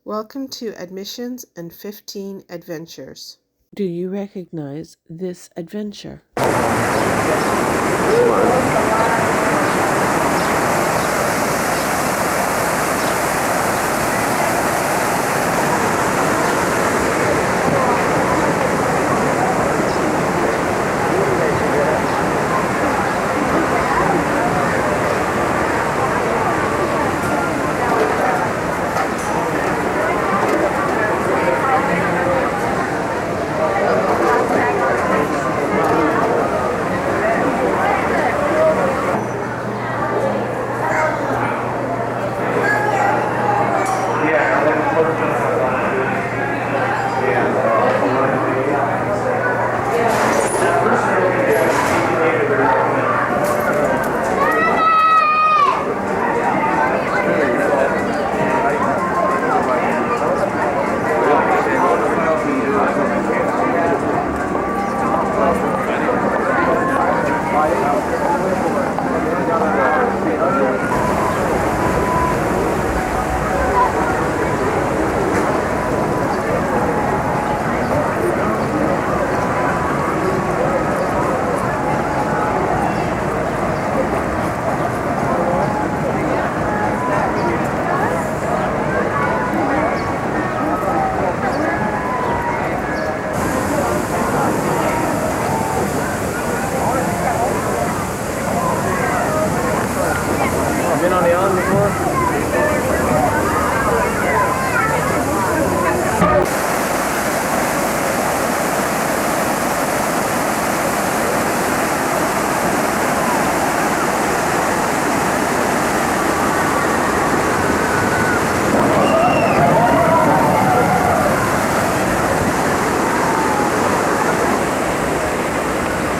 Welcome to Admissions and 15 Adventures. Do you recognize this adventure? Been on the island before?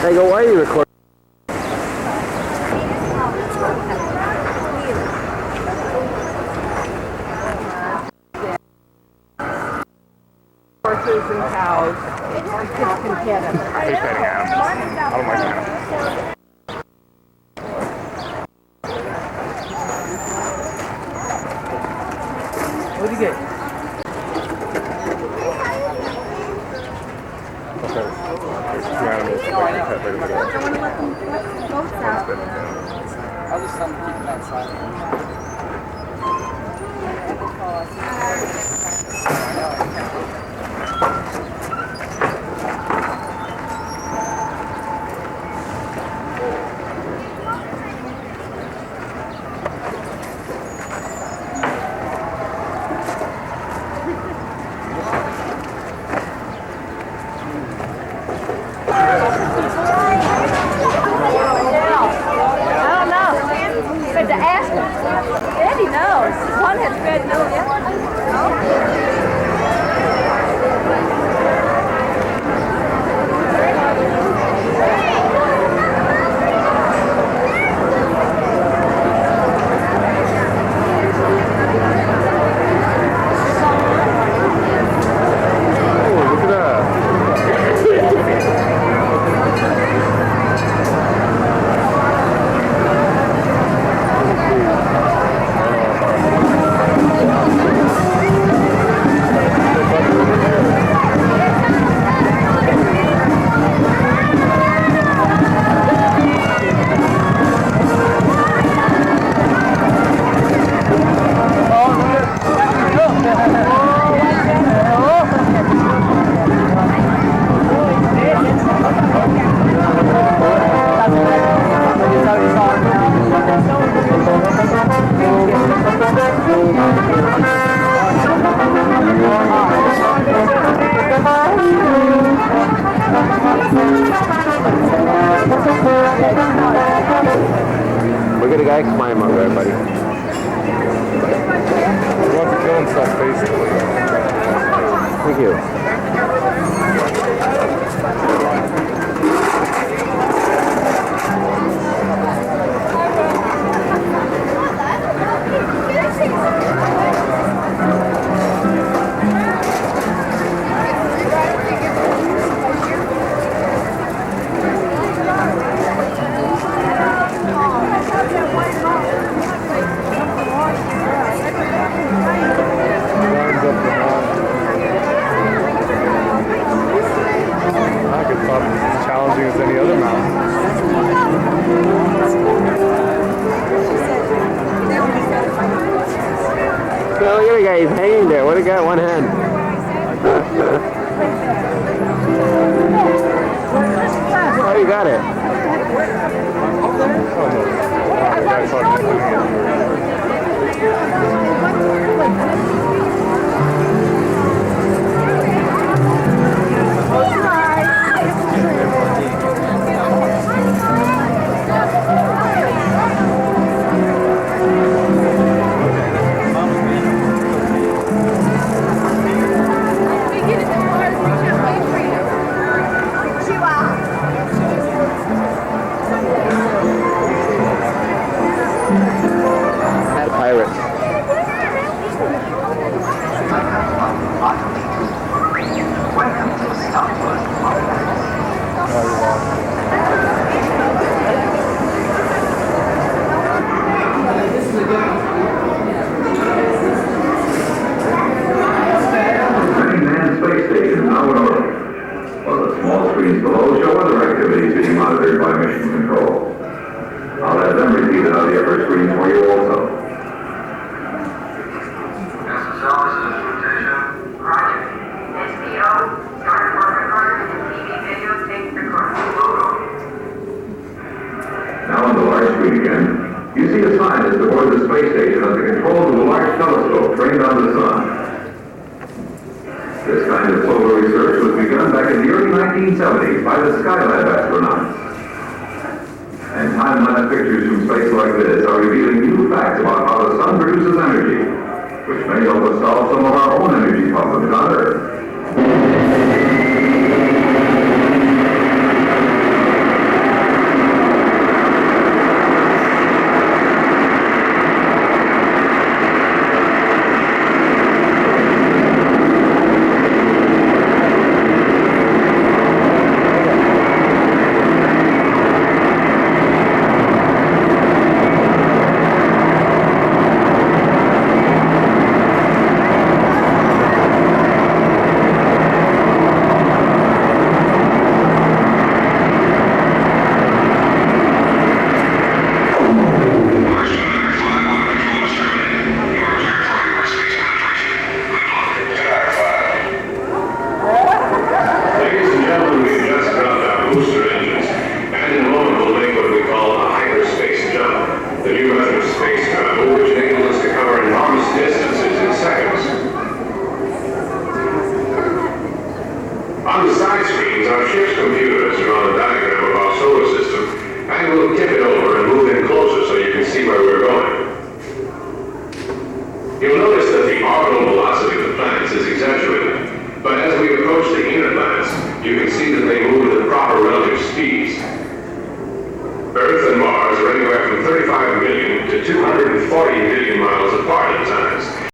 Hey, go, why are you recording? Horses and cows. Kids can get them. I hate petting animals. I don't like animals. What'd you get? Okay. There's two animals. I want to let them both out. I'll just tell them to keep them outside. Look at the guy climb up there, buddy. He wants to kill himself, basically. Thank you. guy, he's hanging there. What a guy, one hand. Oh, you got it. By the Skylab astronauts. And time-lapse pictures from space like this are revealing new facts about how the sun produces energy, which may help us solve some of our own energy problems on Earth. Earth and Mars are anywhere from 35 million to 240 million miles apart.